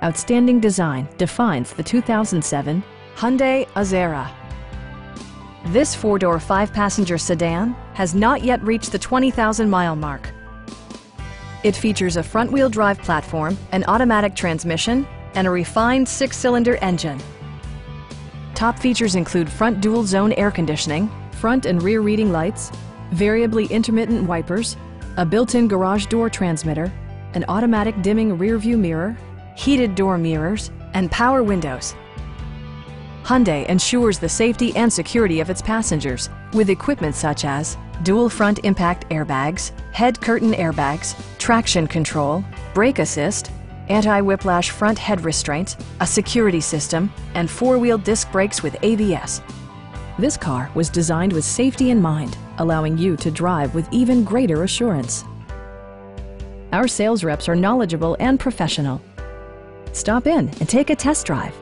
Outstanding design defines the 2007 Hyundai Azera. This four-door, five-passenger sedan has not yet reached the 20,000-mile mark. It features a front-wheel drive platform, an automatic transmission, and a refined six-cylinder engine. Top features include front dual-zone air conditioning, front and rear reading lights, variably intermittent wipers, a built-in garage door transmitter, an automatic dimming rear-view mirror, heated door mirrors, and power windows. Hyundai ensures the safety and security of its passengers with equipment such as dual front impact airbags, head curtain airbags, traction control, brake assist, anti-whiplash front head restraints, a security system, and four-wheel disc brakes with ABS. This car was designed with safety in mind, allowing you to drive with even greater assurance. Our sales reps are knowledgeable and professional. Stop in and take a test drive.